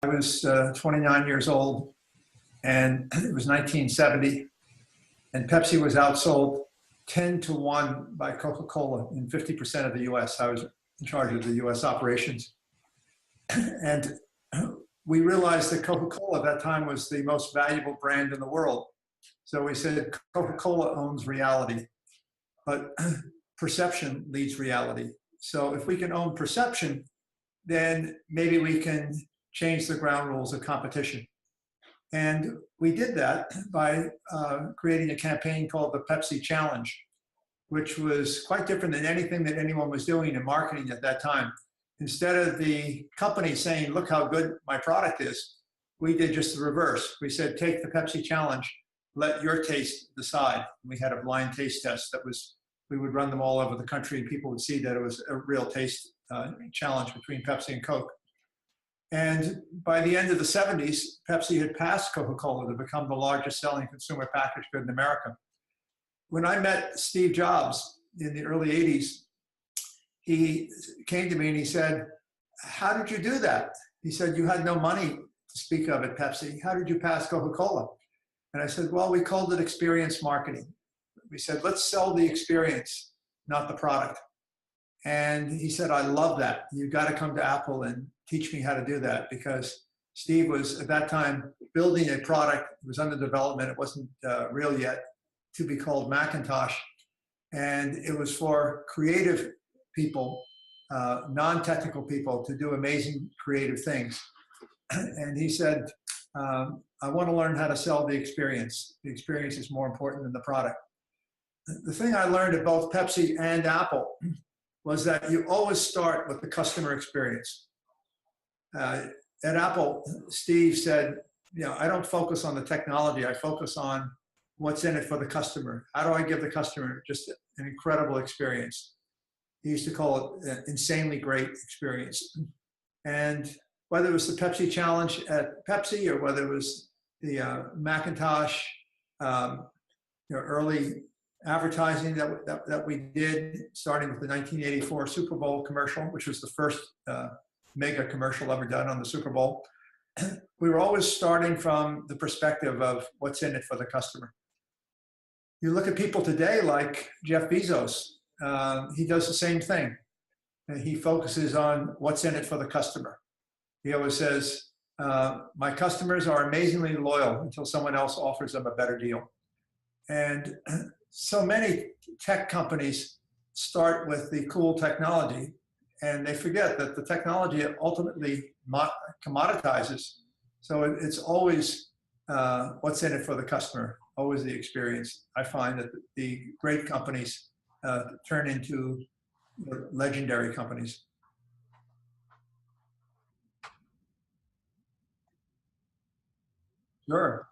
I was 29 years old, and it was 1970, and Pepsi was outsold 10-1 by Coca-Cola in 50% of the US. I was in charge of the US operations. And we realized that Coca-Cola at that time was the most valuable brand in the world. So we said, Coca-Cola owns reality, but perception leads reality. So if we can own perception, then maybe we can change the ground rules of competition. And we did that by creating a campaign called the Pepsi Challenge, which was quite different than anything that anyone was doing in marketing at that time. Instead of the company saying, look how good my product is, we did just the reverse. We said, take the Pepsi Challenge, let your taste decide. We had a blind taste test that we would run them all over the country, and people would see that it was a real taste challenge between Pepsi and Coke. And by the end of the 70s, Pepsi had passed Coca-Cola to become the largest selling consumer packaged good in America. When I met Steve Jobs in the early 80s, he came to me and he said, how did you do that? He said, you had no money to speak of at Pepsi. How did you pass Coca-Cola? And I said, well, we called it experience marketing. We said, let's sell the experience, not the product. And he said, I love that. You've got to come to Apple and teach me how to do that, because Steve was at that time building a product. It was under development. It wasn't real yet, to be called Macintosh. And it was for creative people, non-technical people, to do amazing creative things. And he said, I want to learn how to sell the experience. The experience is more important than the product. The thing I learned at both Pepsi and Apple was that you always start with the customer experience. At Apple, Steve said, I don't focus on the technology. I focus on what's in it for the customer. How do I give the customer just an incredible experience? He used to call it an insanely great experience. And whether it was the Pepsi Challenge at Pepsi, or whether it was the Macintosh, early advertising that we did, starting with the 1984 Super Bowl commercial, which was the first mega commercial ever done on the Super Bowl, we were always starting from the perspective of what's in it for the customer. You look at people today like Jeff Bezos, he does the same thing. And he focuses on what's in it for the customer. He always says, my customers are amazingly loyal until someone else offers them a better deal. And so many tech companies start with the cool technology, and they forget that the technology ultimately commoditizes. So it's always what's in it for the customer, always the experience. I find that the great companies turn into legendary companies. Sure.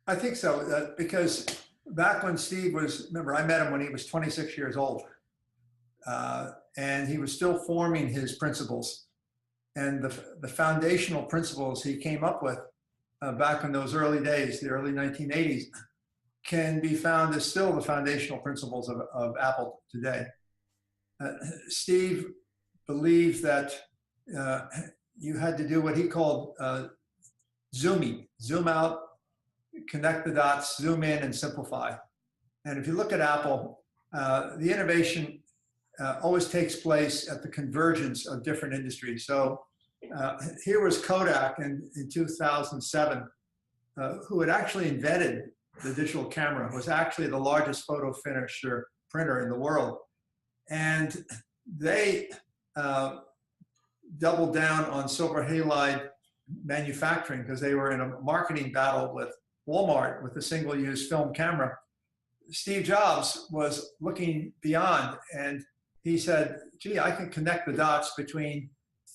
I think so, because back when Steve was, remember, I met him when he was 26 years old, and he was still forming his principles. And the foundational principles he came up with back in those early days, the early 1980s, can be found as still the foundational principles of Apple today. Steve believed that you had to do what he called zooming, zoom out, connect the dots, zoom in, and simplify. And if you look at Apple, the innovation always takes place at the convergence of different industries. So here was Kodak in 2007, who had actually invented the digital camera, was actually the largest photo finisher printer in the world. And they doubled down on silver halide manufacturing because they were in a marketing battle with Walmart with the single-use film camera. Steve Jobs was looking beyond, and he said, gee, I can connect the dots between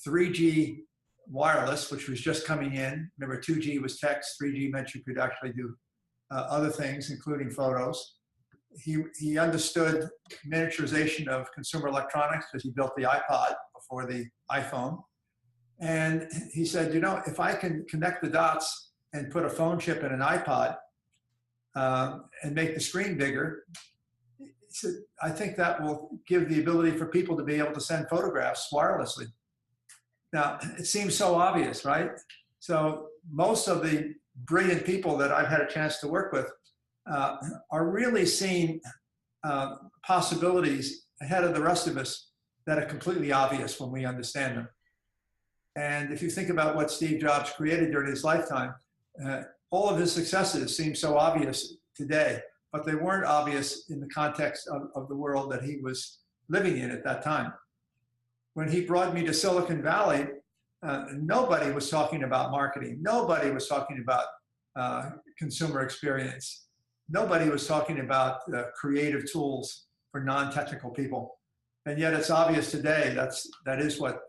3G wireless, which was just coming in. Remember, 2G was text, 3G meant you could actually do other things, including photos. He understood miniaturization of consumer electronics because he built the iPod before the iPhone. And he said, you know, if I can connect the dots and put a phone chip in an iPod and make the screen bigger, he said, I think that will give the ability for people to be able to send photographs wirelessly. Now, it seems so obvious, right? So most of the brilliant people that I've had a chance to work with are really seeing possibilities ahead of the rest of us that are completely obvious when we understand them. And if you think about what Steve Jobs created during his lifetime, all of his successes seem so obvious today, but they weren't obvious in the context of the world that he was living in at that time. When he brought me to Silicon Valley, nobody was talking about marketing. Nobody was talking about consumer experience. Nobody was talking about creative tools for non-technical people. And yet it's obvious today that is what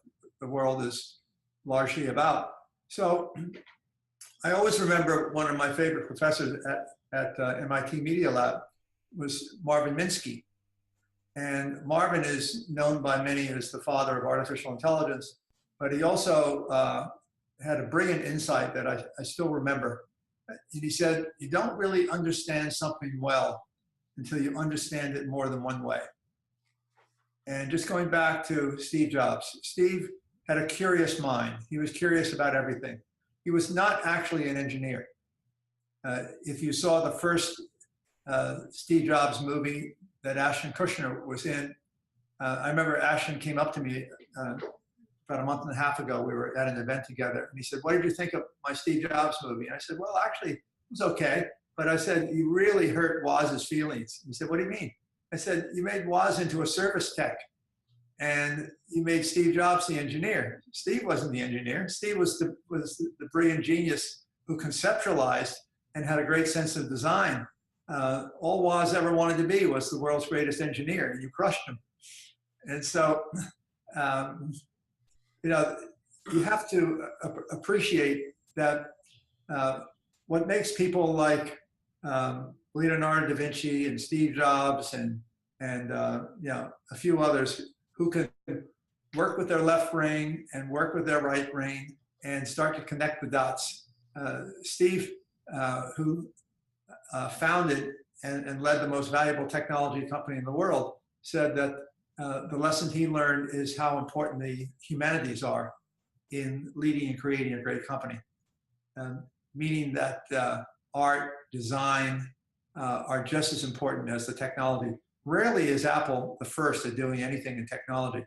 the world is largely about. So I always remember one of my favorite professors at MIT Media Lab was Marvin Minsky. And Marvin is known by many as the father of artificial intelligence, but he also had a brilliant insight that I still remember. And he said, you don't really understand something well until you understand it more than one way. And just going back to Steve Jobs, Steve had a curious mind. He was curious about everything. He was not actually an engineer. If you saw the first Steve Jobs movie that Ashton Kutcher was in, I remember Ashton came up to me about a month and a half ago. We were at an event together, and he said, what did you think of my Steve Jobs movie? And I said, well, actually, it was okay. But I said, you really hurt Woz's feelings. He said, what do you mean? I said, you made Woz into a service tech, and you made Steve Jobs the engineer. Steve wasn't the engineer. Steve was the brilliant genius who conceptualized and had a great sense of design. All Woz ever wanted to be was the world's greatest engineer, and you crushed him. And so, you know, you have to appreciate that what makes people like Leonardo da Vinci and Steve Jobs and you know, a few others who can work with their left brain and work with their right brain and start to connect the dots. Steve, who founded and led the most valuable technology company in the world, said that the lesson he learned is how important the humanities are in leading and creating a great company. Meaning that art, design are just as important as the technology. Rarely is Apple the first at doing anything in technology.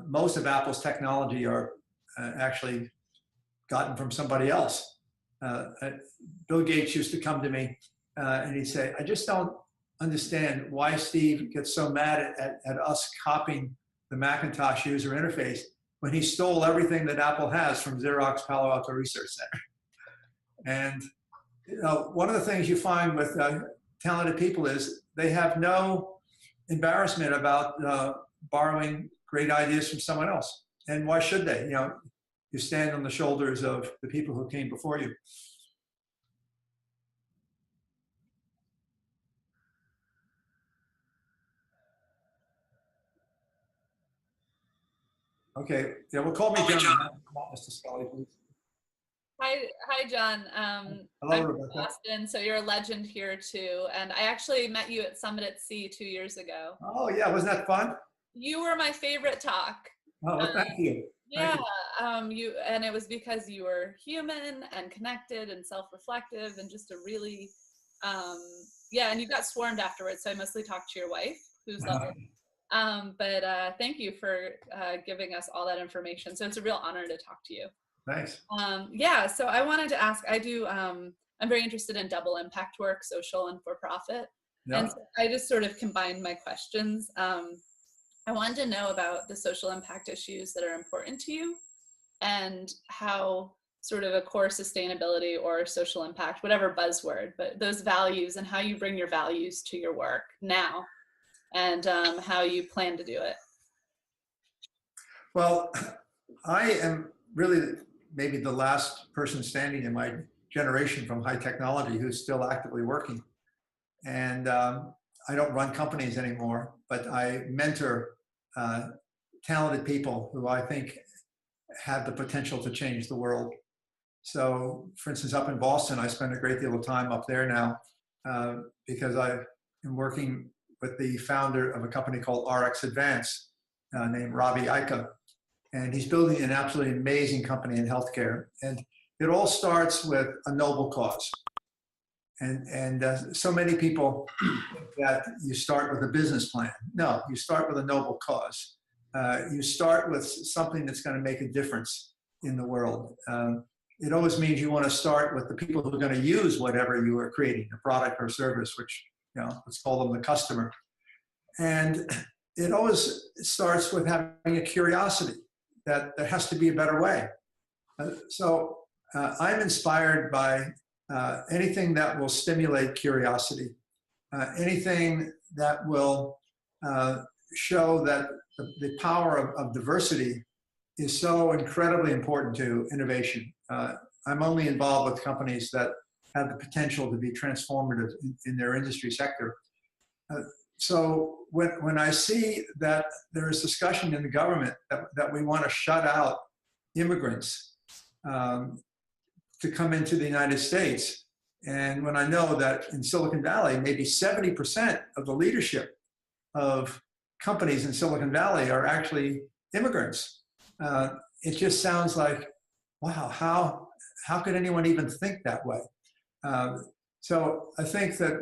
Most of Apple's technology are actually gotten from somebody else. Bill Gates used to come to me and he'd say, I just don't understand why Steve gets so mad at us copying the Macintosh user interface when he stole everything that Apple has from Xerox Palo Alto Research Center. And you know, one of the things you find with talented people is they have no embarrassment about borrowing great ideas from someone else. And why should they? You know, you stand on the shoulders of the people who came before you. Okay, yeah, well, call me John. Not Mr. Sculley, please. Hi, John. Hello, I'm Rebecca. from Boston, so you're a legend here too. And I actually met you at Summit at Sea 2 years ago. Oh, yeah, wasn't that fun? You were my favorite talk. Oh, well, thank you. Yeah, and it was because you were human and connected and self-reflective and just a really, yeah, and you got swarmed afterwards, so I mostly talked to your wife, who's lovely. But thank you for giving us all that information. So it's a real honor to talk to you. Thanks. Yeah, so I wanted to ask, I'm very interested in double impact work, social and for-profit. Yeah. And so I just sort of combined my questions. I wanted to know about the social impact issues that are important to you and how sort of a core sustainability or social impact, whatever buzzword, but those values and how you bring your values to your work now and how you plan to do it. Well, I am really maybe the last person standing in my generation from high technology who's still actively working. And I don't run companies anymore, but I mentor talented people who I think have the potential to change the world. So, for instance, up in Boston, I spend a great deal of time up there now because I am working with the founder of a company called RX Advance named Ravi Ika. And he's building an absolutely amazing company in healthcare. And it all starts with a noble cause. And so many people think that you start with a business plan. No, you start with a noble cause. You start with something that's going to make a difference in the world. It always means you want to start with the people who are going to use whatever you are creating, a product or service, which, let's call them the customer. And it always starts with having a curiosity that there has to be a better way. So I'm inspired by anything that will stimulate curiosity, anything that will show that the power of diversity is so incredibly important to innovation. I'm only involved with companies that have the potential to be transformative in their industry sector. So when I see that there is discussion in the government that we want to shut out immigrants to come into the United States, and when I know that in Silicon Valley, maybe 70% of the leadership of companies in Silicon Valley are actually immigrants, it just sounds like, wow, how could anyone even think that way? So I think that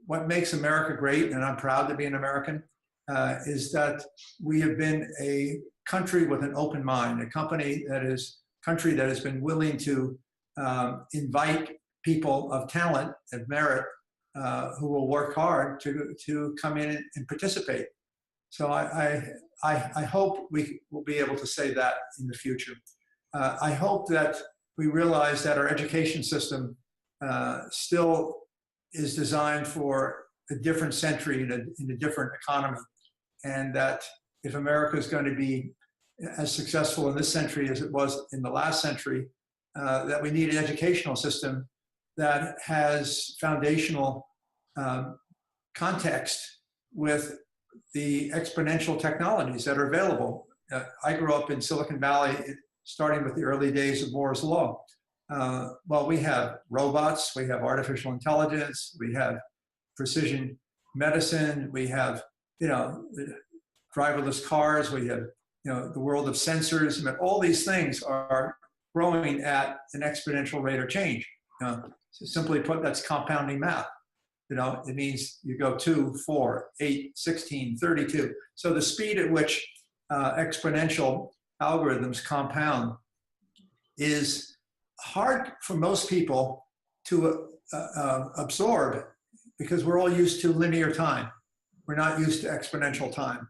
what makes America great, and I'm proud to be an American, is that we have been a country with an open mind, a country that has been willing to invite people of talent and merit who will work hard to come in and participate. So I hope we will be able to say that in the future. I hope that we realize that our education system still is designed for a different century in a different economy, and that if America is going to be as successful in this century as it was in the last century, that we need an educational system that has foundational context with the exponential technologies that are available. I grew up in Silicon Valley, starting with the early days of Moore's Law. Well, we have robots, we have artificial intelligence, we have precision medicine, we have, driverless cars, we have, the world of sensors. I mean, all these things are growing at an exponential rate of change. So simply put, that's compounding math. It means you go 2, 4, 8, 16, 32. So the speed at which exponential algorithms compound is hard for most people to absorb because we're all used to linear time. We're not used to exponential time.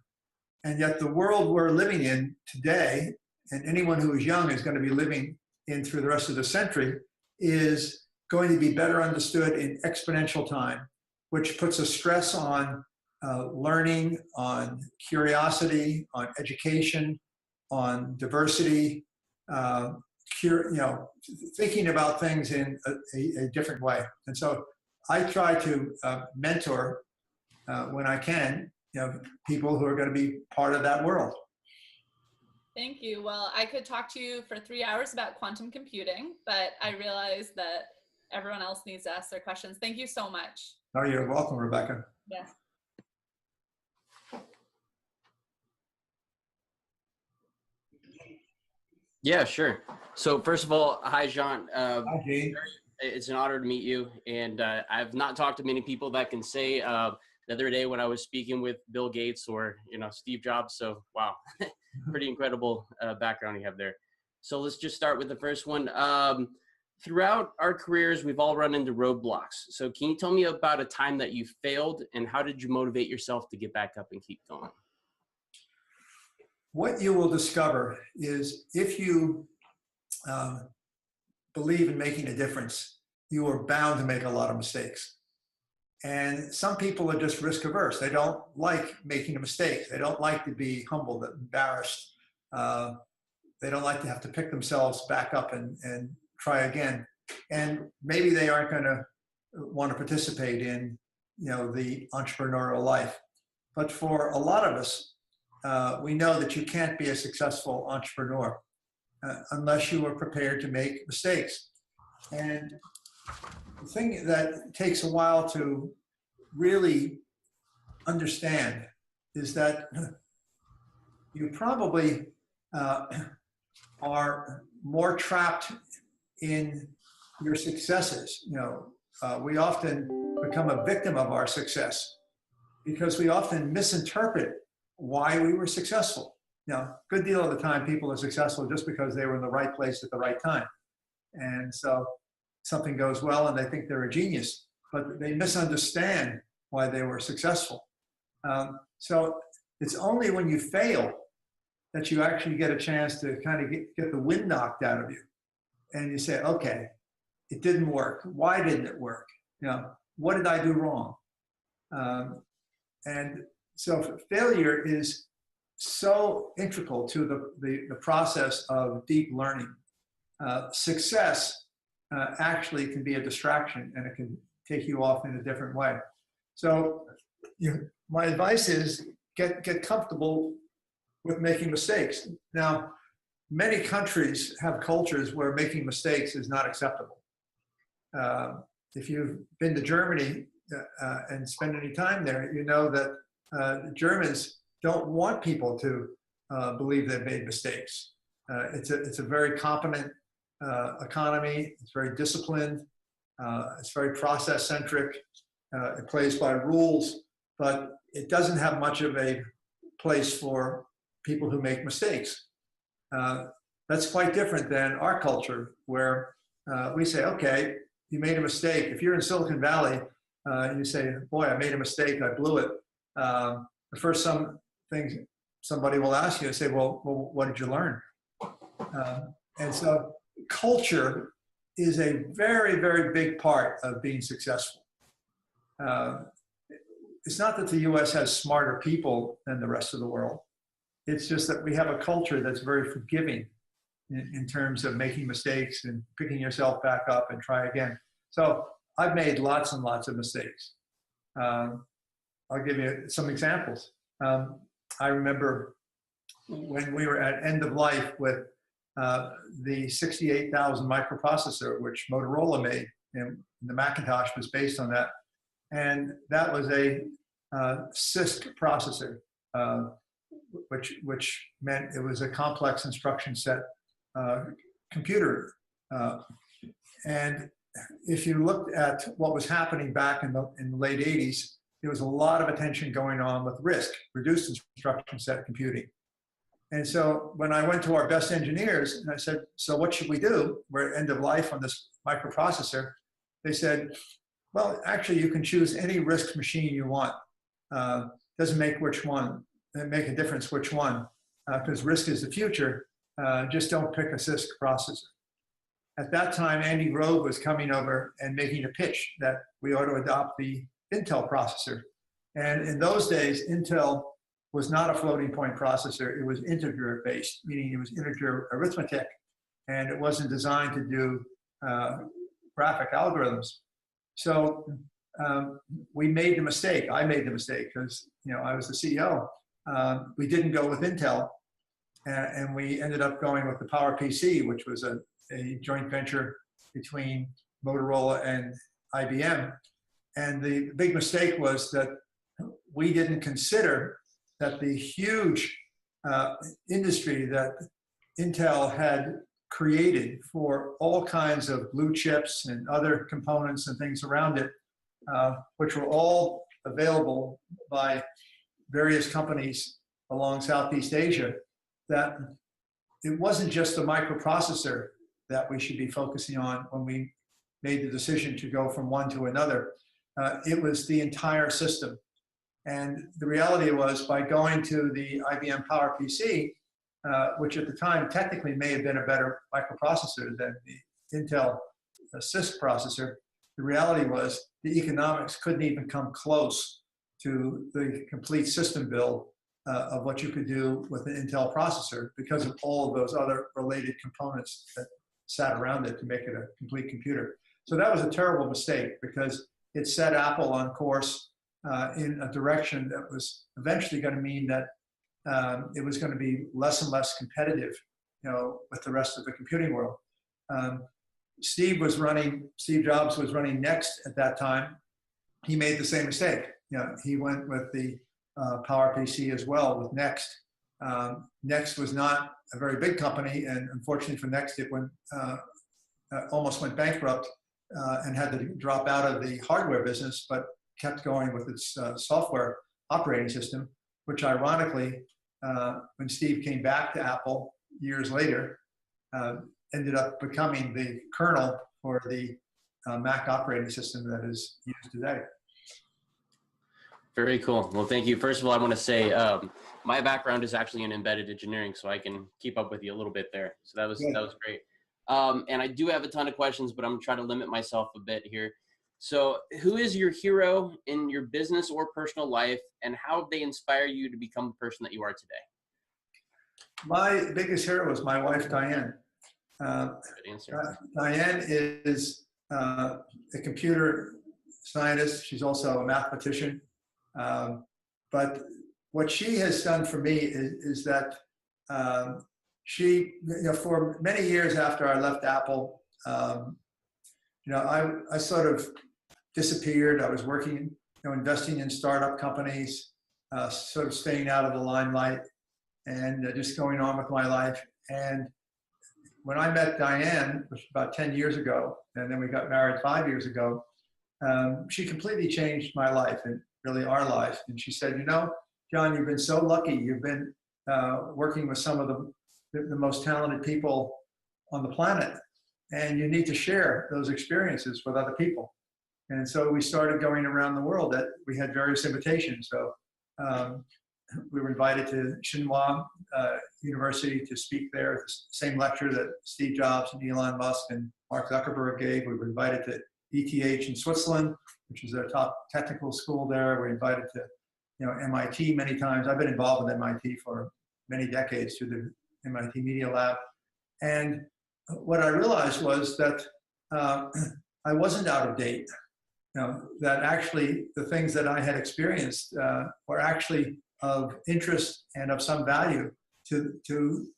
And yet the world we're living in today, and anyone who is young is going to be living in through the rest of the century, is going to be better understood in exponential time, which puts a stress on learning, on curiosity, on education, on diversity, thinking about things in a different way. And so I try to mentor when I can, people who are going to be part of that world. Thank you. Well, I could talk to you for 3 hours about quantum computing, but I realize that everyone else needs to ask their questions. Thank you so much. Oh, you're welcome, Rebecca. Yeah. Yeah, sure. So first of all, hi, Jean. Hi, Gene. It's an honor to meet you. And I've not talked to many people that can say the other day when I was speaking with Bill Gates or, Steve Jobs. So, wow, pretty incredible background you have there. So let's just start with the first one. Throughout our careers, we've all run into roadblocks. So can you tell me about a time that you failed and how did you motivate yourself to get back up and keep going? What you will discover is if you believe in making a difference, you are bound to make a lot of mistakes. And some people are just risk averse. They don't like making a mistake. They don't like to be humbled, embarrassed. they don't like to have to pick themselves back up and try again. And maybe they aren't going to want to participate in, the entrepreneurial life. But for a lot of us, we know that you can't be a successful entrepreneur unless you are prepared to make mistakes. And the thing that takes a while to really understand is that you probably are more trapped in your successes. We often become a victim of our success because we often misinterpret why we were successful. Good deal of the time people are successful just because they were in the right place at the right time. And so something goes well and they think they're a genius, but they misunderstand why they were successful. So it's only when you fail that you actually get a chance to kind of get the wind knocked out of you. And you say, okay, it didn't work. Why didn't it work? What did I do wrong? And so failure is so integral to the process of deep learning. Success actually can be a distraction, and it can take you off in a different way. So my advice is get comfortable with making mistakes. Now, many countries have cultures where making mistakes is not acceptable. If you've been to Germany and spent any time there, you know that Germans don't want people to believe they've made mistakes. It's a very competent economy. It's very disciplined. It's very process-centric. It plays by rules, but it doesn't have much of a place for people who make mistakes. That's quite different than our culture, where we say, okay, you made a mistake. If you're in Silicon Valley, you say, boy, I made a mistake, I blew it. The first thing somebody will ask you, say, well, what did you learn? And so culture is a very, very big part of being successful. It's not that the US has smarter people than the rest of the world. It's just that we have a culture that's very forgiving in terms of making mistakes and picking yourself back up and try again. So I've made lots and lots of mistakes. I'll give you some examples. I remember when we were at end of life with the 68,000 microprocessor, which Motorola made, and the Macintosh was based on that. And that was a CISC processor, which meant it was a complex instruction set computer. And if you looked at what was happening back in the late 80s, there was a lot of attention going on with RISC, reduced instruction set computing. And so when I went to our best engineers and I said, so what should we do? We're at end of life on this microprocessor. They said, well, actually you can choose any RISC machine you want. Doesn't make a difference which one, because RISC is the future. Just don't pick a CISC processor. At that time, Andy Grove was coming over and making a pitch that we ought to adopt the Intel processor. And in those days, Intel was not a floating point processor. It was integer based, meaning it was integer arithmetic, and it wasn't designed to do graphic algorithms. So we made the mistake. I made the mistake because I was the CEO. We didn't go with Intel, and we ended up going with the PowerPC, which was a joint venture between Motorola and IBM. And the big mistake was that we didn't consider that the huge industry that Intel had created for all kinds of blue chips and other components and things around it, which were all available by various companies along Southeast Asia, that it wasn't just the microprocessor that we should be focusing on when we made the decision to go from one to another. It was the entire system. And the reality was, by going to the IBM PowerPC, which at the time technically may have been a better microprocessor than the Intel CISC processor, the reality was the economics couldn't even come close to the complete system build of what you could do with an Intel processor because of all of those other related components that sat around it to make it a complete computer. So that was a terrible mistake because it set Apple on course in a direction that was eventually going to mean that it was going to be less and less competitive, with the rest of the computing world. Steve Jobs was running Next at that time. He made the same mistake. He went with the PowerPC as well with Next. Next was not a very big company, and unfortunately for Next, it almost went bankrupt and had to drop out of the hardware business, but kept going with its software operating system, which ironically, when Steve came back to Apple years later, ended up becoming the kernel for the Mac operating system that is used today. Very cool. Well, thank you. First of all, I want to say my background is actually in embedded engineering, so I can keep up with you a little bit there. So that was great. And I do have a ton of questions, but I'm trying to limit myself a bit here. So who is your hero in your business or personal life, and how have they inspire you to become the person that you are today? My biggest hero is my wife, Diane. Good answer. Diane is a computer scientist. She's also a mathematician. But what she has done for me is that she, for many years after I left Apple, I sort of disappeared. I was working, investing in startup companies, sort of staying out of the limelight and just going on with my life. And when I met Diane, which was about 10 years ago, and then we got married 5 years ago, she completely changed my life and really our life. And she said, John, you've been so lucky. You've been working with some of the most talented people on the planet, and you need to share those experiences with other people. And so we started going around the world. That we had various invitations. So we were invited to Tsinghua University to speak there, the same lecture that Steve Jobs and Elon Musk and Mark Zuckerberg gave. We were invited to ETH in Switzerland, which is their top technical school there. We're invited to MIT many times. I've been involved with MIT for many decades through the MIT Media Lab. And what I realized was that I wasn't out of date. That actually the things that I had experienced were actually of interest and of some value to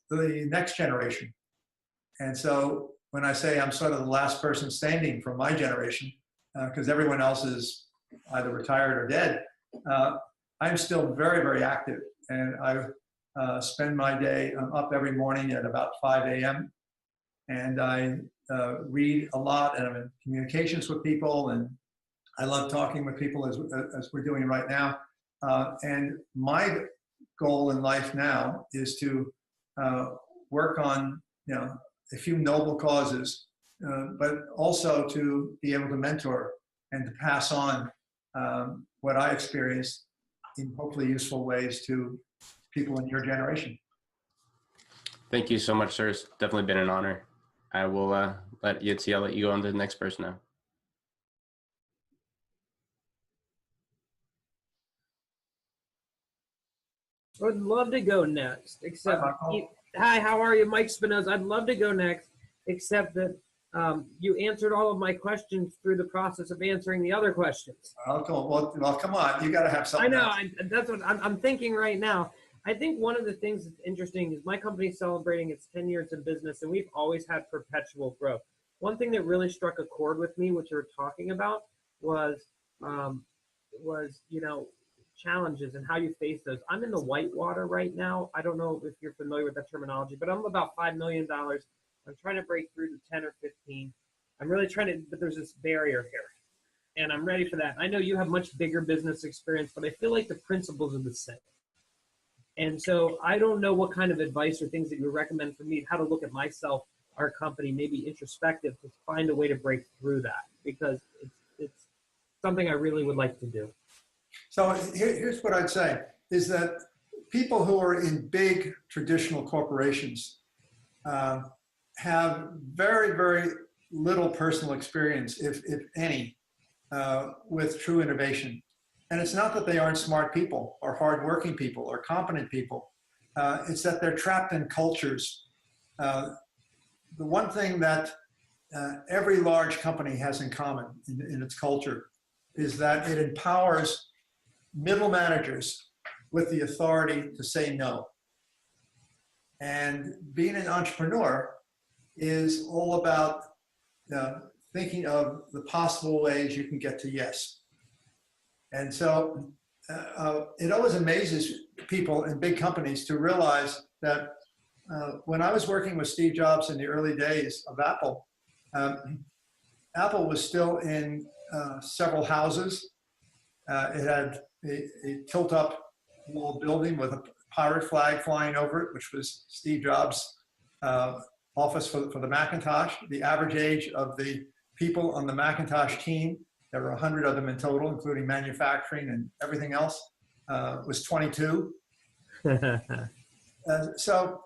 the next generation. And so when I say I'm sort of the last person standing from my generation, because everyone else is either retired or dead, I'm still very, very active. And I spend my day, I'm up every morning at about 5 a.m. And I read a lot, and I'm in communications with people, and I love talking with people as we're doing right now. And my goal in life now is to work on a few noble causes, but also to be able to mentor and to pass on what I experienced in hopefully useful ways to people in your generation. Thank you so much, sir. It's definitely been an honor. I will I'll let you go on to the next person now. I would love to go next, except, hi, how are you? Mike Spinoza. I'd love to go next, except that you answered all of my questions through the process of answering the other questions. Well, come on, you got to have something. I know, that's what I'm thinking right now. I think one of the things that's interesting is my company is celebrating its 10 years in business, and we've always had perpetual growth. One thing that really struck a chord with me, which you were talking about, was challenges and how you face those. I'm in the whitewater right now. I don't know if you're familiar with that terminology, but I'm about $5 million. I'm trying to break through to 10 or 15. I'm really trying to, but there's this barrier here, and I'm ready for that. I know you have much bigger business experience, but I feel like the principles are the same. And so I don't know what kind of advice or things that you recommend for me, how to look at myself, our company, maybe introspective, to find a way to break through that, because it's something I really would like to do. So here's what I'd say, is that people who are in big traditional corporations have very, very little personal experience, if any, with true innovation. And it's not that they aren't smart people or hardworking people or competent people. It's that they're trapped in cultures. The one thing that every large company has in common in its culture is that it empowers middle managers with the authority to say no. And being an entrepreneur is all about thinking of the possible ways you can get to yes. And so it always amazes people in big companies to realize that when I was working with Steve Jobs in the early days of Apple, Apple was still in several houses. It had a tilt-up wall building with a pirate flag flying over it, which was Steve Jobs' office for the Macintosh. The average age of the people on the Macintosh team, there were 100 of them in total, including manufacturing and everything else, was 22. So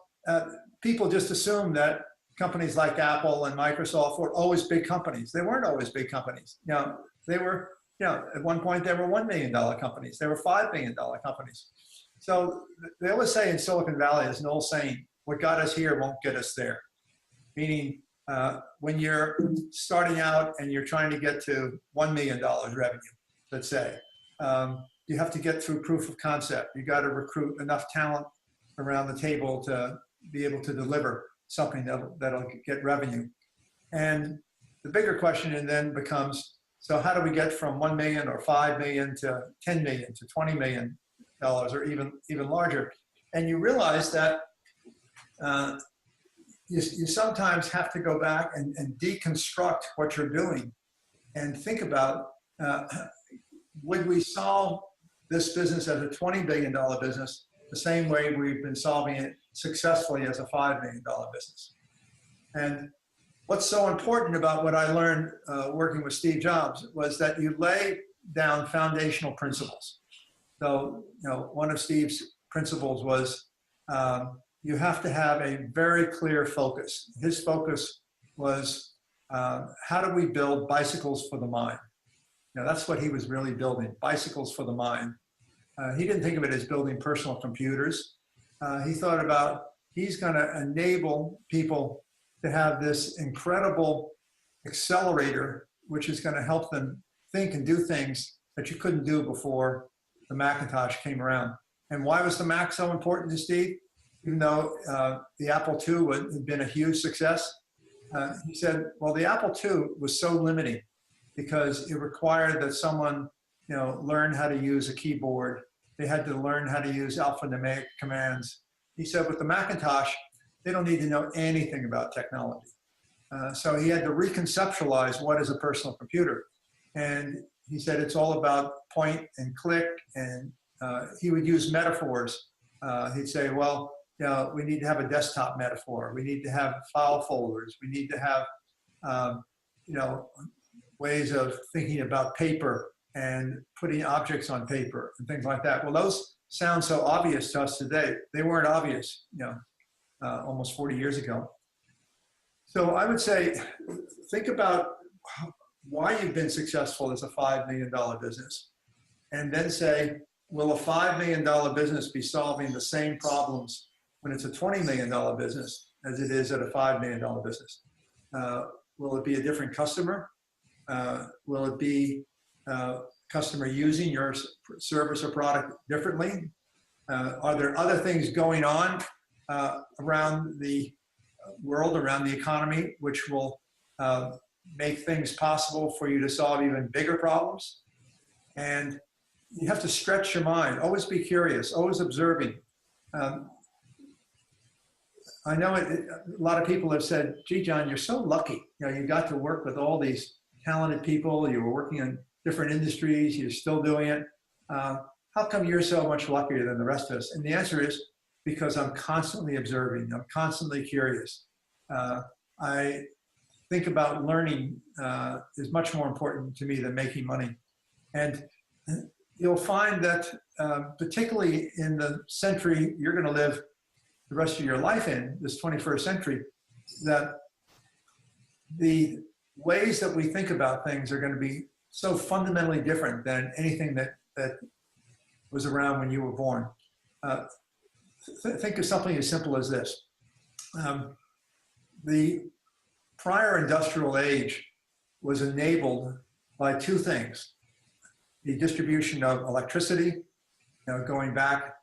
people just assume that companies like Apple and Microsoft were always big companies. They weren't always big companies. They were, at one point they were $1 million companies. They were $5 million companies. So they always say in Silicon Valley, there's an old saying, what got us here won't get us there. Meaning when you're starting out and you're trying to get to $1 million revenue, let's say, you have to get through proof of concept. You got to recruit enough talent around the table to be able to deliver something that'll get revenue. And the bigger question then becomes, so how do we get from 1 million or 5 million to 10 million to $20 million or even larger? And you realize that you sometimes have to go back and deconstruct what you're doing and think about, would we solve this business as a $20 billion business the same way we've been solving it successfully as a $5 million business? And what's so important about what I learned working with Steve Jobs was that you lay down foundational principles. So, one of Steve's principles was you have to have a very clear focus. His focus was how do we build bicycles for the mind? That's what he was really building, bicycles for the mind. He didn't think of it as building personal computers. He thought about he's going to enable people to have this incredible accelerator, which is going to help them think and do things that you couldn't do before the Macintosh came around. And why was the Mac so important to Steve? Even though the Apple II had been a huge success, he said, well, the Apple II was so limiting because it required that someone learn how to use a keyboard. They had to learn how to use alphanumeric commands. He said with the Macintosh, they don't need to know anything about technology. So he had to reconceptualize what is a personal computer. And he said it's all about point and click, and he would use metaphors. He'd say, well, we need to have a desktop metaphor. We need to have file folders. We need to have, ways of thinking about paper and putting objects on paper and things like that. Well, those sound so obvious to us today. They weren't obvious, almost 40 years ago. So I would say, think about why you've been successful as a $5 million business, and then say, will a $5 million business be solving the same problems when it's a $20 million business as it is at a $5 million business? Will it be a different customer? Will it be customer using your service or product differently? Are there other things going on around the world, around the economy, which will make things possible for you to solve even bigger problems? And you have to stretch your mind, always be curious, always observing. I know a lot of people have said, gee, John, you're so lucky. You got to work with all these talented people. You were working in different industries. You're still doing it. How come you're so much luckier than the rest of us? And the answer is because I'm constantly observing. I'm constantly curious. I think about learning is much more important to me than making money. And you'll find that particularly in the century you're going to live the rest of your life in, this 21st century, that the ways that we think about things are going to be so fundamentally different than anything that that was around when you were born. Think of something as simple as this. The prior industrial age was enabled by two things: the distribution of electricity, going back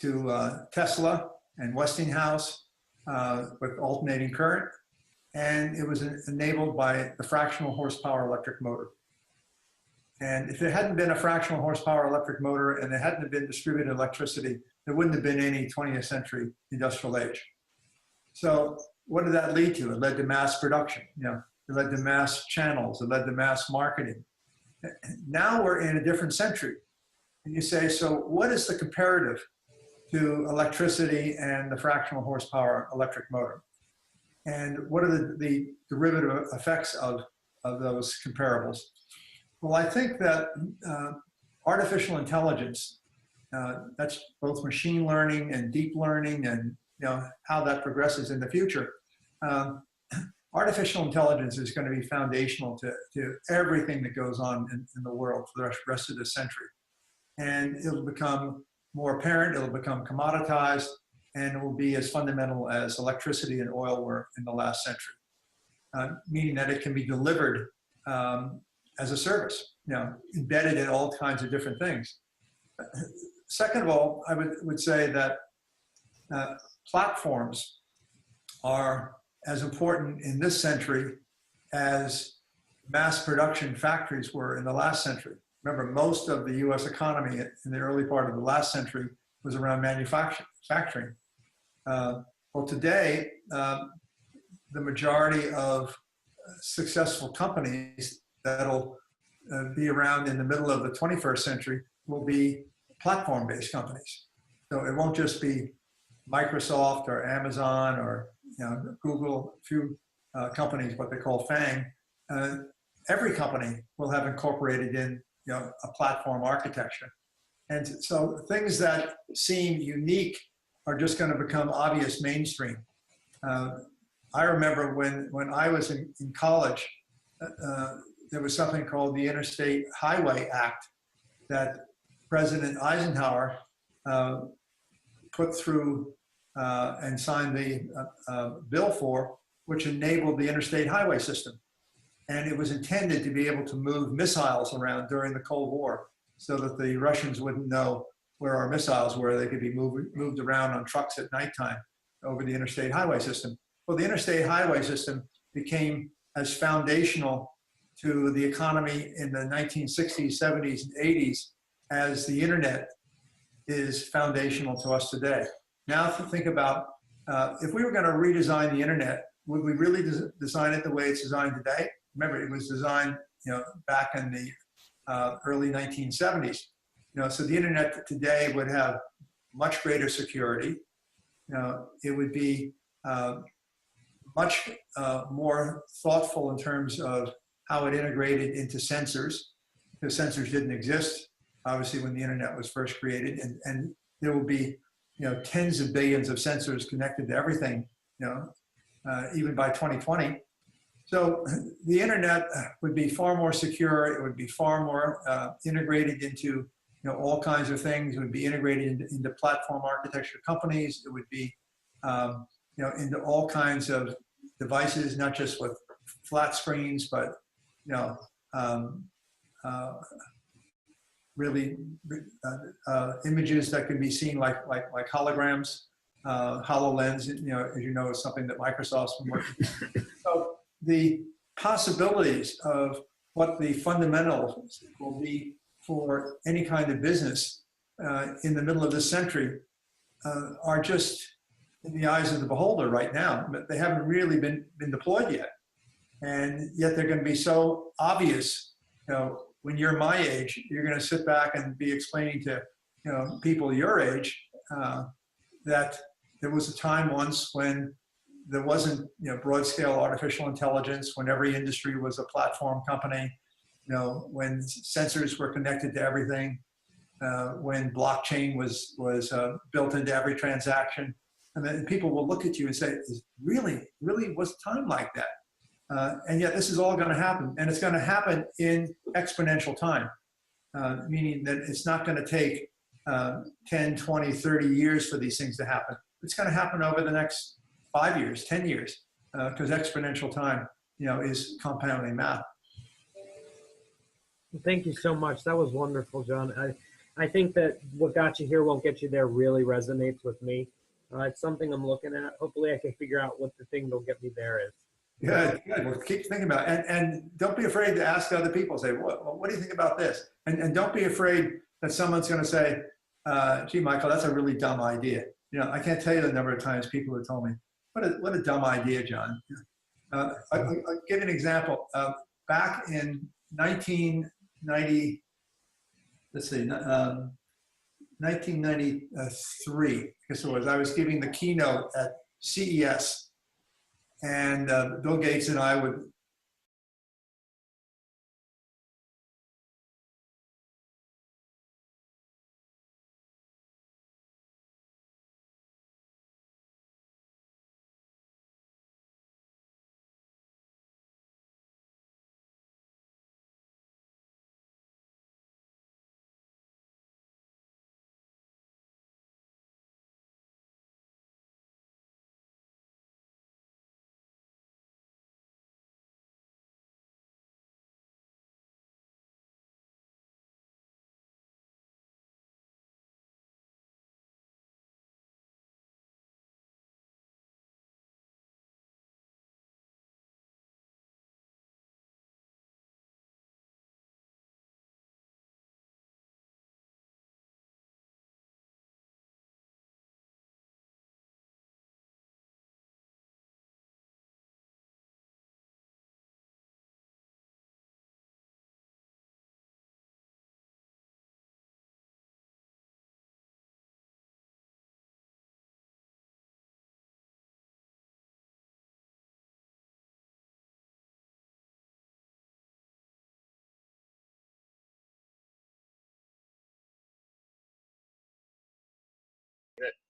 to Tesla and Westinghouse with alternating current, and it was enabled by the fractional horsepower electric motor. And if there hadn't been a fractional horsepower electric motor and there hadn't been distributed electricity, there wouldn't have been any 20th century industrial age. So what did that lead to? It led to mass production. It led to mass channels. It led to mass marketing. Now we're in a different century. And you say, so what is the comparative to electricity and the fractional horsepower electric motor? And what are the derivative effects of those comparables? Well, I think that artificial intelligence, that's both machine learning and deep learning, and how that progresses in the future. Artificial intelligence is going to be foundational to everything that goes on in the world for the rest of this century. And it'll become more apparent, it'll become commoditized, and it will be as fundamental as electricity and oil were in the last century, meaning that it can be delivered as a service, embedded in all kinds of different things. Second of all, I would say that platforms are as important in this century as mass production factories were in the last century. Remember, most of the US economy in the early part of the last century was around manufacturing. Well, today, the majority of successful companies that'll be around in the middle of the 21st century will be platform-based companies. So it won't just be Microsoft or Amazon or Google, a few companies, what they call FANG. Every company will have incorporated in a platform architecture. And so things that seem unique are just going to become obvious mainstream. I remember when I was in college, there was something called the Interstate Highway Act that President Eisenhower put through and signed the bill for, which enabled the interstate highway system. And it was intended to be able to move missiles around during the Cold War so that the Russians wouldn't know where our missiles were. They could be moved around on trucks at nighttime over the interstate highway system. Well, the interstate highway system became as foundational to the economy in the 1960s, 70s, and 80s as the internet is foundational to us today. Now think about, if we were going to redesign the internet, would we really design it the way it's designed today? Remember, it was designed, back in the early 1970s. So the internet today would have much greater security. It would be much more thoughtful in terms of how it integrated into sensors, because sensors didn't exist, obviously, when the internet was first created, and there will be, tens of billions of sensors connected to everything, even by 2020. So the internet would be far more secure. It would be far more integrated into, all kinds of things. It would be integrated into platform architecture companies. It would be, into all kinds of devices, not just with flat screens, but really images that can be seen like holograms. HoloLens, as you know, is something that Microsoft's been working on. So the possibilities of what the fundamentals will be for any kind of business in the middle of this century are just in the eyes of the beholder right now, but they haven't really been deployed yet. And yet they're going to be so obvious. When you're my age, you're going to sit back and be explaining to people your age that there was a time once when there wasn't broad scale artificial intelligence, when every industry was a platform company, when sensors were connected to everything, when blockchain was built into every transaction. And then people will look at you and say, really was time like that? And yet this is all going to happen, and it's going to happen in exponential time. meaning that it's not going to take 10, 20, 30 years for these things to happen. It's going to happen over the next 5 years, 10 years, because exponential time, is compounding math. Thank you so much. That was wonderful, John. I think that what got you here won't get you there really resonates with me. It's something I'm looking at. Hopefully I can figure out what the thing that'll get me there is. Good, good. Well, keep thinking about it. And don't be afraid to ask other people. Say, what do you think about this? And don't be afraid that someone's going to say, gee, Michael, that's a really dumb idea. I can't tell you the number of times people have told me, what a dumb idea, John. I'll give you an example. Back in 1990, let's see, 1993, I guess it was, I was giving the keynote at CES. And Bill Gates and I would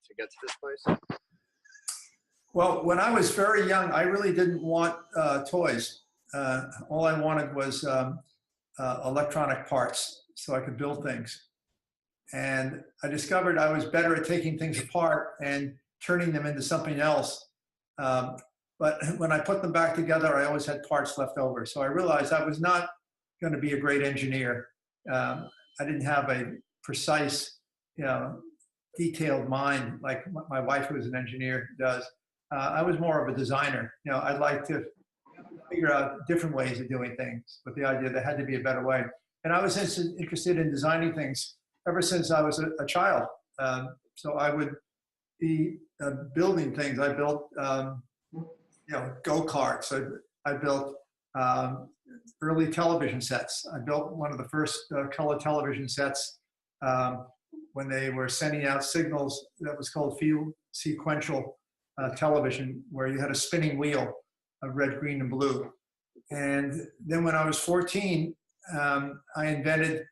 to get to this place? Well, when I was very young, I really didn't want toys. All I wanted was electronic parts so I could build things. And I discovered I was better at taking things apart and turning them into something else. But when I put them back together, I always had parts left over. So I realized I was not going to be a great engineer. I didn't have a precise, detailed mind like my wife, who is an engineer, does. I was more of a designer. I'd like to figure out different ways of doing things, but the idea there had to be a better way. And I was interested in designing things ever since I was a child. So I would be building things. I built, go-karts. I built early television sets. I built one of the first color television sets when they were sending out signals. That was called field sequential television, where you had a spinning wheel of red, green, and blue. And then when I was 14, I invented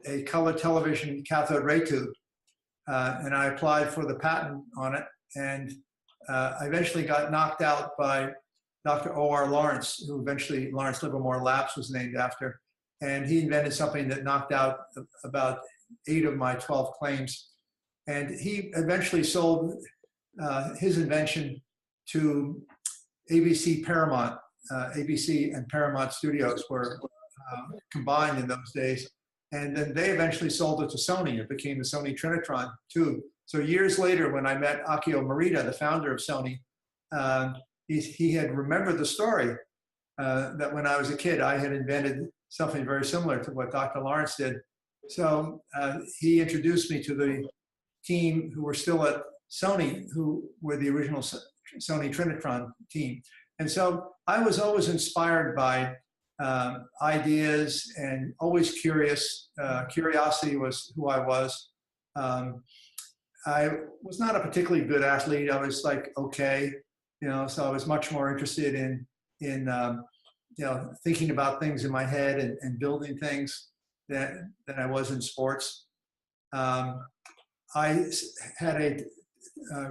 a color television cathode ray tube, and I applied for the patent on it. And I eventually got knocked out by Dr. O.R. Lawrence, who eventually Lawrence Livermore Labs was named after. And he invented something that knocked out about 8 of my 12 claims. And he eventually sold his invention to ABC Paramount. ABC and Paramount Studios were combined in those days. And then they eventually sold it to Sony. It became the Sony Trinitron tube. So years later, when I met Akio Morita, the founder of Sony, he had remembered the story that when I was a kid, I had invented something very similar to what Dr. Lawrence did. So he introduced me to the team who were still at Sony, who were the original Sony Trinitron team. And so I was always inspired by ideas and always curious. Curiosity was who I was. I was not a particularly good athlete. I was like, okay, so I was much more interested in thinking about things in my head and building things than I was in sports. I had a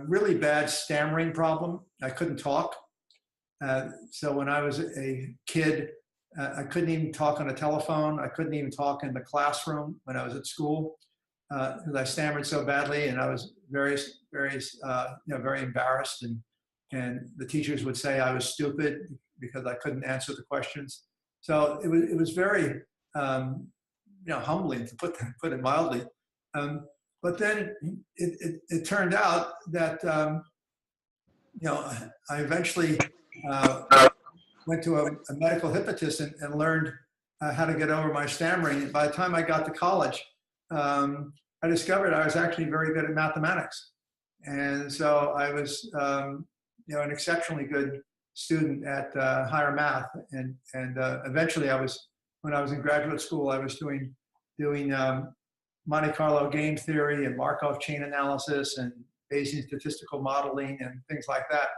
really bad stammering problem. I couldn't talk. So when I was a kid, I couldn't even talk on a telephone. I couldn't even talk in the classroom when I was at school because I stammered so badly, and I was very, very, very embarrassed. And the teachers would say I was stupid because I couldn't answer the questions. So it was very, humbling, to put it mildly. But then it turned out that I eventually went to a medical hypnotist and learned how to get over my stammering. And by the time I got to college, I discovered I was actually very good at mathematics. And so I was, an exceptionally good student at higher math. And eventually when I was in graduate school, I was doing Monte Carlo game theory and Markov chain analysis and Bayesian statistical modeling and things like that.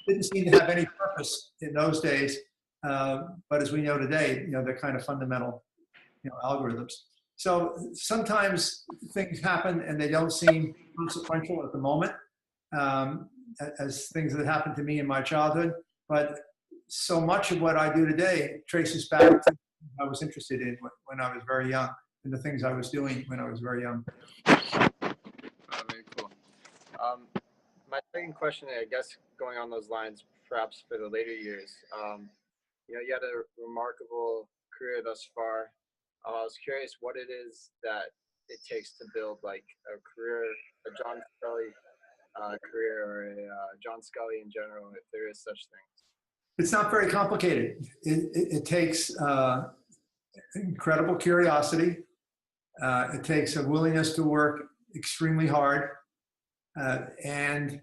Didn't seem to have any purpose in those days, but as we know today, they're kind of fundamental, algorithms. So sometimes things happen and they don't seem consequential at the moment, as things that happened to me in my childhood. But so much of what I do today traces back to what I was interested in when I was very young, and the things I was doing when I was very young. Very cool. My second question, I guess, going on those lines, perhaps for the later years, you had a remarkable career thus far. I was curious what it is that it takes to build like a career, a John Sculley career, or a John Sculley in general, if there is such thing. It's not very complicated. It takes incredible curiosity. It takes a willingness to work extremely hard. And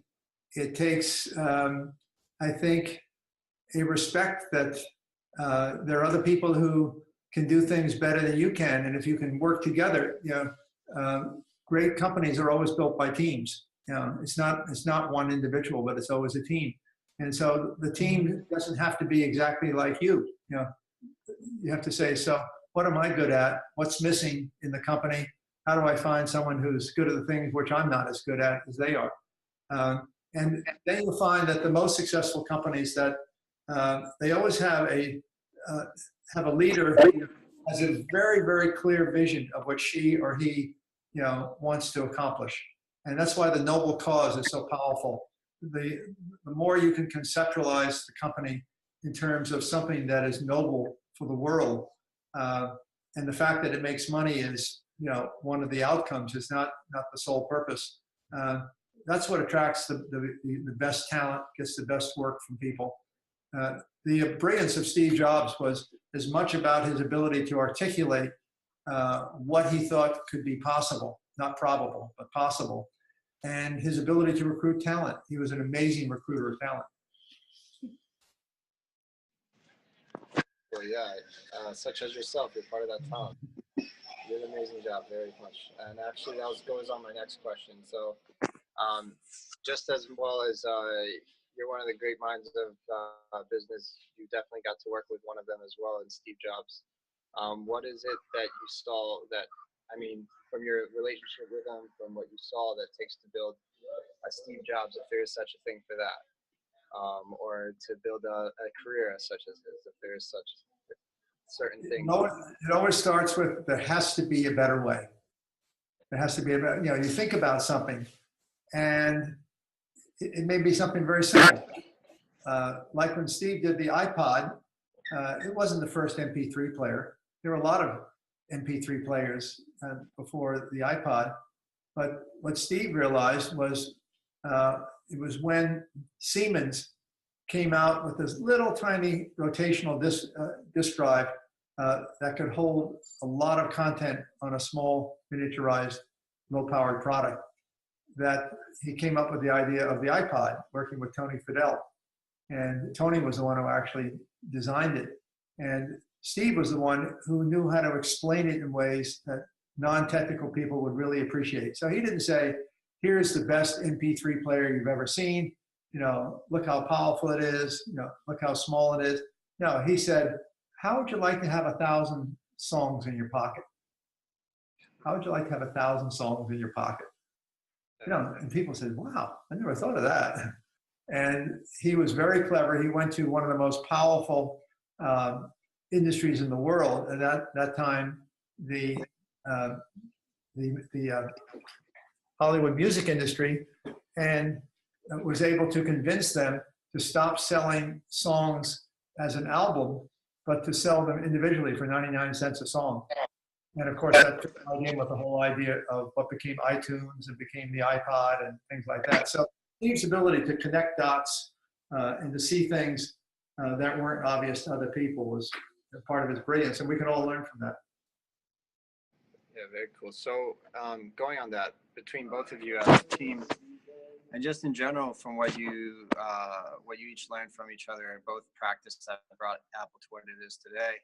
it takes, I think, a respect that there are other people who can do things better than you can. And if you can work together, great companies are always built by teams. It's not one individual, but it's always a team. And so the team doesn't have to be exactly like you. You have to say, so what am I good at? What's missing in the company? How do I find someone who's good at the things which I'm not as good at as they are? And then you'll find that the most successful companies that they always have a leader who has a very, very clear vision of what she or he, wants to accomplish. And that's why the noble cause is so powerful. The more you can conceptualize the company in terms of something that is noble for the world, and the fact that it makes money is, one of the outcomes, is not the sole purpose. That's what attracts the best talent, gets the best work from people. The brilliance of Steve Jobs was as much about his ability to articulate what he thought could be possible, not probable, but possible, and his ability to recruit talent. He was an amazing recruiter of talent. Well, yeah, such as yourself, you're part of that talent. You did an amazing job, very much. And actually, that goes on my next question. So, just as well as you're one of the great minds of business, you definitely got to work with one of them as well, in Steve Jobs. What is it that you saw from your relationship with him, from what you saw, that takes to build a Steve Jobs, if there is such a thing for that, or to build a career such as his, if there is such certain things? It always starts with, there has to be a better way. There has to be you think about something, and it may be something very simple. Like when Steve did the iPod, it wasn't the first MP3 player. There were a lot of MP3 players before the iPod. But what Steve realized was it was when Siemens came out with this little tiny rotational disk drive that could hold a lot of content on a small, miniaturized, low-powered product, that he came up with the idea of the iPod, working with Tony Fadell. And Tony was the one who actually designed it. And Steve was the one who knew how to explain it in ways that non-technical people would really appreciate. So he didn't say, here's the best MP3 player you've ever seen. Look how powerful it is. Look how small it is. No, he said, how would you like to have 1,000 songs in your pocket? How would you like to have 1,000 songs in your pocket? And people said, wow, I never thought of that. And he was very clever. He went to one of the most powerful industries in the world. At that time, the Hollywood music industry, and was able to convince them to stop selling songs as an album, but to sell them individually for 99 cents a song. And of course, that took in with the whole idea of what became iTunes and became the iPod and things like that. So Steve's ability to connect dots and to see things that weren't obvious to other people was part of his brilliance, and we can all learn from that. Yeah, very cool. So going on that, between both of you as a team, and just in general, from what you each learned from each other and both practiced that brought Apple to what it is today,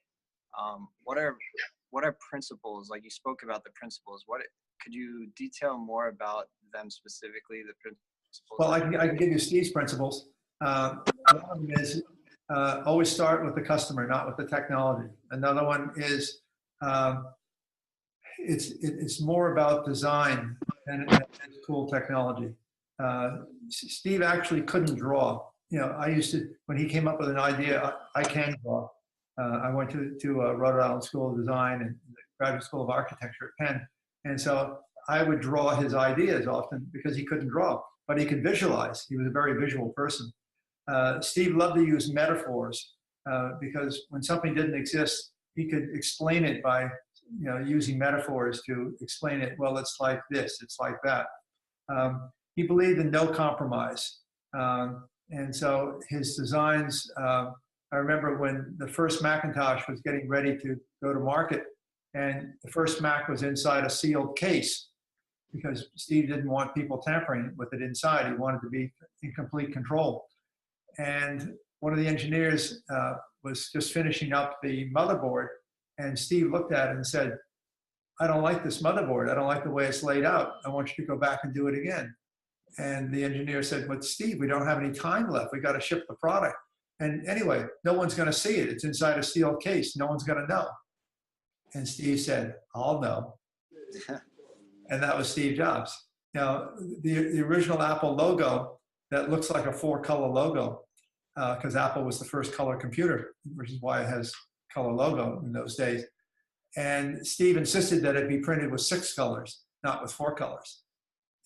what are principles? Like you spoke about the principles. What could you detail more about them specifically? The principles. Well, I can give you Steve's principles. One of them is always start with the customer, not with the technology. Another one is it's more about design than it's cool technology. Steve actually couldn't draw. You know, I used to, when he came up with an idea, I can draw. I went to Rhode Island School of Design and the Graduate School of Architecture at Penn. And so I would draw his ideas often because he couldn't draw, but he could visualize. He was a very visual person. Steve loved to use metaphors because when something didn't exist, he could explain it by using metaphors to explain it. Well, it's like this, it's like that. He believed in no compromise. And so his designs, I remember when the first Macintosh was getting ready to go to market, and the first Mac was inside a sealed case because Steve didn't want people tampering with it inside. He wanted to be in complete control. And one of the engineers was just finishing up the motherboard, and Steve looked at it and said, I don't like this motherboard. I don't like the way it's laid out. I want you to go back and do it again. And the engineer said, but Steve, we don't have any time left. We got to ship the product. And anyway, no one's going to see it. It's inside a sealed case. No one's going to know. And Steve said, I'll know. And that was Steve Jobs. Now, the original Apple logo that looks like a 4-color logo, because Apple was the first color computer, which is why it has color logo in those days. And Steve insisted that it be printed with 6 colors, not with 4 colors.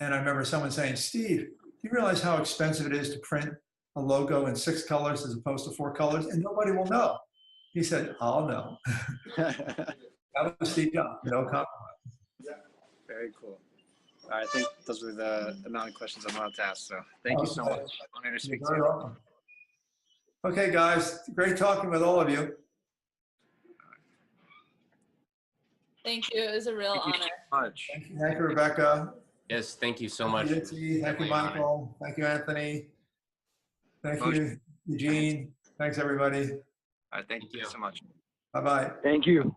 And I remember someone saying, Steve, do you realize how expensive it is to print a logo in 6 colors as opposed to 4 colors? And nobody will know. He said, I'll know. That was Steve Jobs, no compromise. Very cool. All right, I think those were the amount of questions I'm allowed to ask. So thank you so much. Honored to speak to you. Welcome. Okay, guys, great talking with all of you. Thank you. It was a real honor. Thank you so much. Thank you, Rebecca. Yes, thank you so much. Thank you, Michael. Thank you, Anthony. Thank you, Eugene. Thanks, everybody. All right, thank you so much. Bye-bye. Thank you.